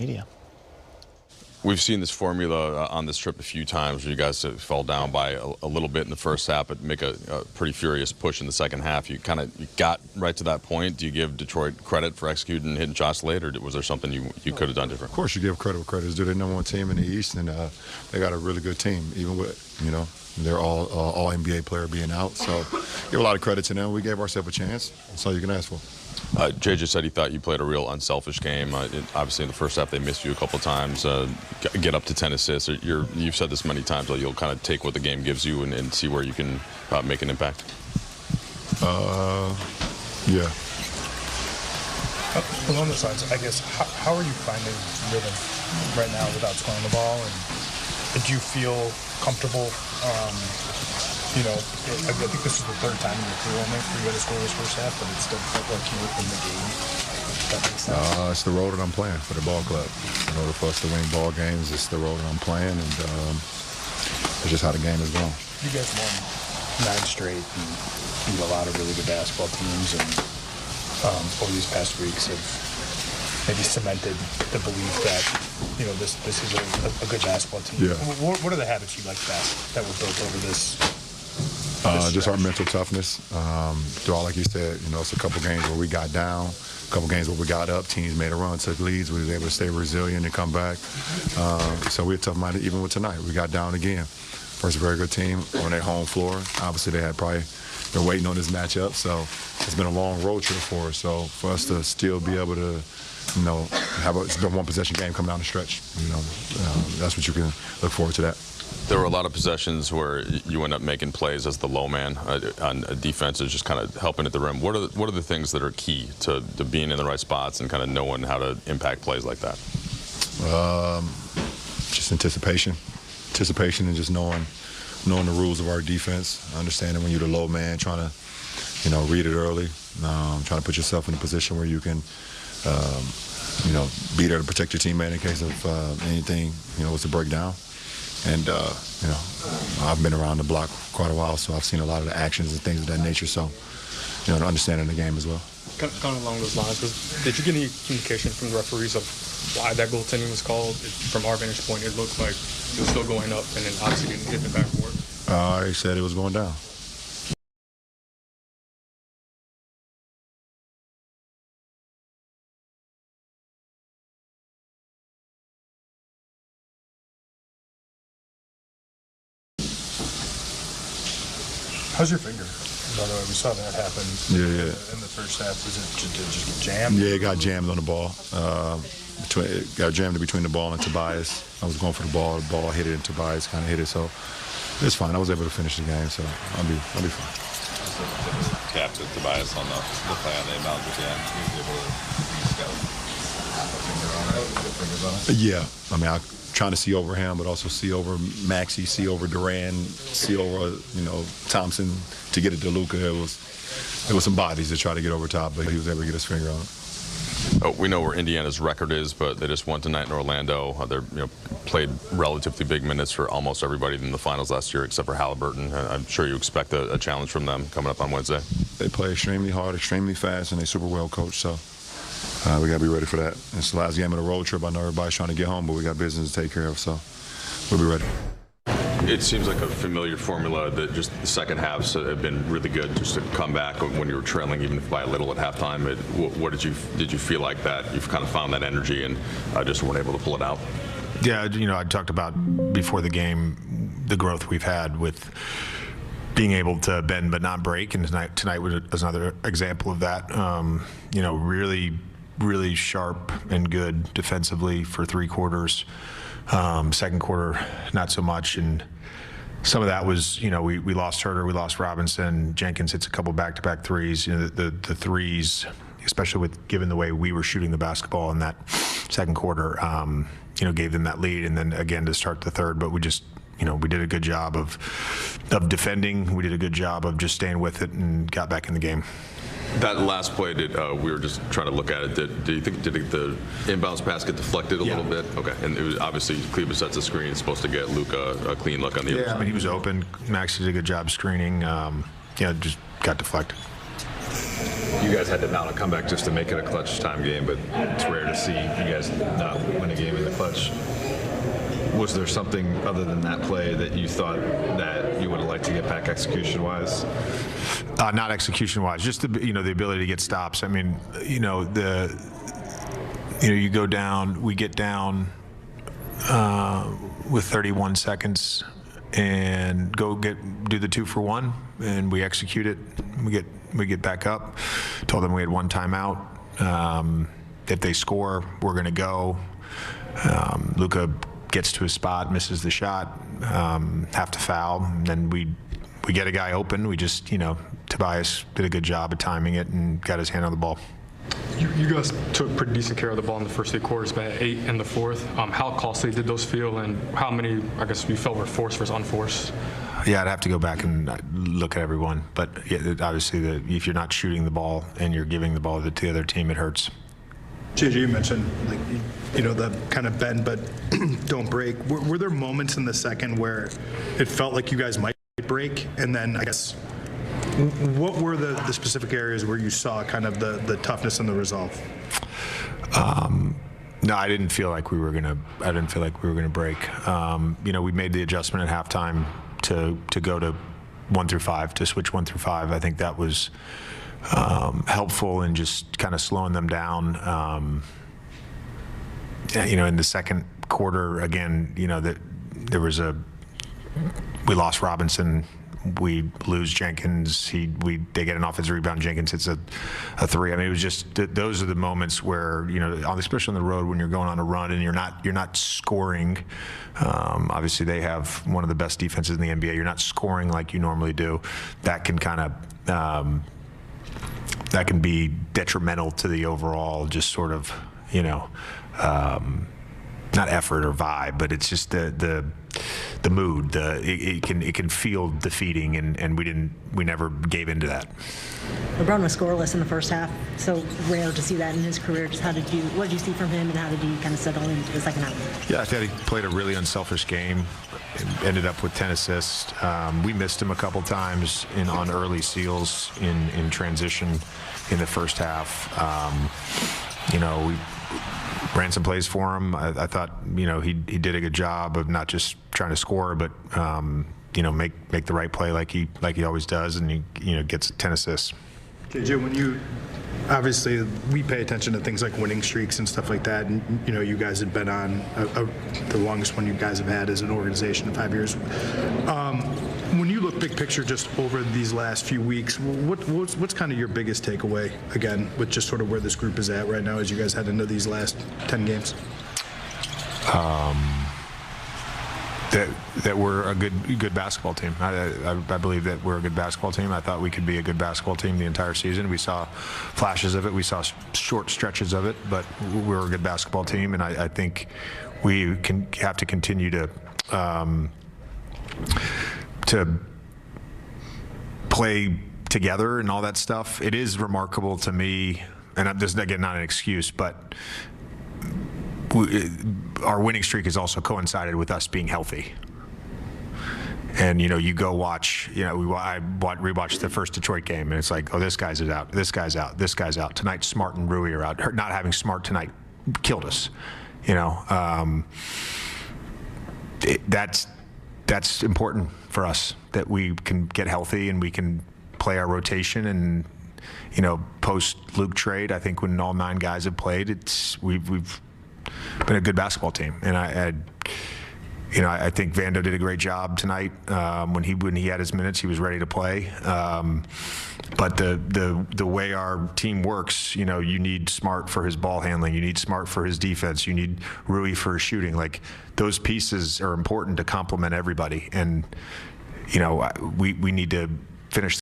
media. We've seen this formula on this trip a few times where you guys fell down by a little bit in the first half, but make a pretty furious push in the second half. You got right to that point. Do you give Detroit credit for executing and hitting shots late, or was there something you could have done different? Of course, you give credit where credit is due. They're the #1 team in the East, and they got a really good team, even with, they're all NBA player being out. So give a lot of credit to them. We gave ourselves a chance. That's all you can ask for. Jay just said he thought you played a real unselfish game. Obviously, in the first half, they missed you a couple of times. Get up to 10 assists. You've said this many times, you'll kind of take what the game gives you and see where you can make an impact. Yeah. Along those lines, I guess, how are you finding rhythm right now without scoring the ball? And do you feel comfortable? I think this is the third time in your career only for you to score this first half, but it still felt like you were in the game. That makes sense. It's the role that I'm playing for the ball club. In order for us to win ball games, it's the role that I'm playing, and it's just how the game is going. You guys won 9 straight and beat a lot of really good basketball teams, and over these past weeks have maybe cemented the belief that this is a good basketball team. Yeah. What are the habits you like best that were built over this? Just our mental toughness. Like you said, it's a couple games where we got down, a couple games where we got up. Teams made a run, took leads. We were able to stay resilient and come back. So we're tough-minded even with tonight. We got down again. First, very good team on their home floor. Obviously, they had probably been waiting on this matchup, so it's been a long road trip for us. So for us to still be able to, it's been one possession game coming down the stretch. That's what you can look forward to that. There were a lot of possessions where you end up making plays as the low man on defense, is just kind of helping at the rim. What are the things that are key to being in the right spots and kind of knowing how to impact plays like that? Just anticipation and just knowing the rules of our defense, understanding when you're the low man, trying to, read it early, trying to put yourself in a position where you can, be there to protect your teammate in case of anything, was to break down. And, I've been around the block quite a while, so I've seen a lot of the actions and things of that nature, so, understanding the game as well. Kind of along those lines, did you get any communication from the referees of why that goaltending was called? From our vantage point, it looked like it was still going up, and then obviously didn't hit the backboard. He said it was going down. How's your finger? By the way, we saw that happen in the first half. Did it just get jammed? Yeah, it got jammed on the ball. It got jammed between the ball and Tobias. I was going for the ball hit it, and Tobias kind of hit it, so it's fine. I was able to finish the game, so I'll be fine. Cap to Tobias on the play on the inbound at the end. He was able to Yeah, trying to see over him, but also see over Maxey, see over Duran, see over Thompson to get it to Luka. It was some bodies to try to get over top, but he was able to get his finger on it. We know where Indiana's record is, but they just won tonight in Orlando. They played relatively big minutes for almost everybody in the finals last year, except for Halliburton. I'm sure you expect a challenge from them coming up on Wednesday. They play extremely hard, extremely fast, and they're super well coached. So we got to be ready for that. It's the last game of the road trip. I know everybody's trying to get home, but we got business to take care of, so we'll be ready. It seems like a familiar formula that just the second halves have been really good, just to come back when you were trailing, even by a little at halftime. What did you feel like that you've kind of found that energy and just weren't able to pull it out? Yeah, I talked about before the game the growth we've had with being able to bend but not break, and tonight was another example of that. Really sharp and good defensively for 3 quarters. Second quarter, not so much, and some of that was, we lost Herter, we lost Robinson. Jenkins hits a couple back-to-back threes. The threes, especially given the way we were shooting the basketball in that second quarter, gave them that lead, and then again to start the third. But we just, we did a good job of defending. We did a good job of just staying with it and got back in the game. That last play, we were just trying to look at it. Do you think did the inbounds pass get deflected a little bit? Okay, and it was obviously Cleveland sets a screen, supposed to get Luka a clean look on the other side. He was open. Max did a good job screening. Just got deflected. You guys had to mount a comeback just to make it a clutch time game, but it's rare to see you guys not win a game in the clutch. Was there something other than that play that you thought that you would have liked to get back execution-wise? Not execution-wise, just the ability to get stops. I mean, you go down, we get down with 31 seconds and do the 2-for-1, and we execute it. We get back up. Told them we had one timeout. If they score, we're going to go. Luka gets to his spot, misses the shot, have to foul, and then we get a guy open. We just, Tobias did a good job of timing it and got his hand on the ball. You guys took pretty decent care of the ball in the first 3 quarters, but 8 in the fourth. How costly did those feel, and how many, I guess, you felt were forced versus unforced? Yeah, I'd have to go back and look at everyone. But yeah, obviously, if you're not shooting the ball and you're giving the ball to the other team, it hurts. JJ, you mentioned the kind of bend but don't break. Were there moments in the second where it felt like you guys might break? And then I guess what were the specific areas where you saw kind of the toughness and the resolve? No, I didn't feel like we were gonna break. We made the adjustment at halftime to go to 1 through 5, to switch 1 through 5. I think that was helpful in just kind of slowing them down. In the second quarter, again, we lost Robinson. We lose Jenkins. They get an offensive rebound. Jenkins hits a 3. I mean, it was just those are the moments where especially on the road when you're going on a run and you're not scoring. Obviously, they have one of the best defenses in the NBA. You're not scoring like you normally do. That can kind of that can be detrimental to the overall just sort of not effort or vibe, but it's just the mood. It can feel defeating, and we never gave into that. LeBron was scoreless in the first half, so rare to see that in his career. Just what did you see from him, and how did he kind of settle into the second half? Yeah, I thought he played a really unselfish game. Ended up with 10 assists. We missed him a couple times on early seals in transition in the first half. We ran some plays for him. I thought he did a good job of not just trying to score, but make the right play like he always does, and he gets 10 assists. JJ, when obviously we pay attention to things like winning streaks and stuff like that, and you guys had been on the longest one you guys have had as an organization in 5 years. When you look big picture just over these last few weeks, what's kind of your biggest takeaway, again, with just sort of where this group is at right now as you guys head into these last 10 games? That we're a good basketball team. I believe that we're a good basketball team. I thought we could be a good basketball team the entire season. We saw flashes of it. We saw short stretches of it, but we're a good basketball team, and I think we have to continue to play together and all that stuff. It is remarkable to me, and this is again not an excuse, but our winning streak has also coincided with us being healthy. And you go watch. I rewatched the first Detroit game, and it's like, oh, this guy's out, this guy's out, this guy's out. Tonight, Smart and Rui are out. Not having Smart tonight killed us. That's important for us, that we can get healthy and we can play our rotation. And post Luke trade, I think when all 9 guys have played, we've been a good basketball team. And I think Vando did a great job tonight. When he had his minutes, he was ready to play. But the way our team works, you need Smart for his ball handling, you need Smart for his defense, you need Rui for his shooting. Like, those pieces are important to complement everybody. And we need to finish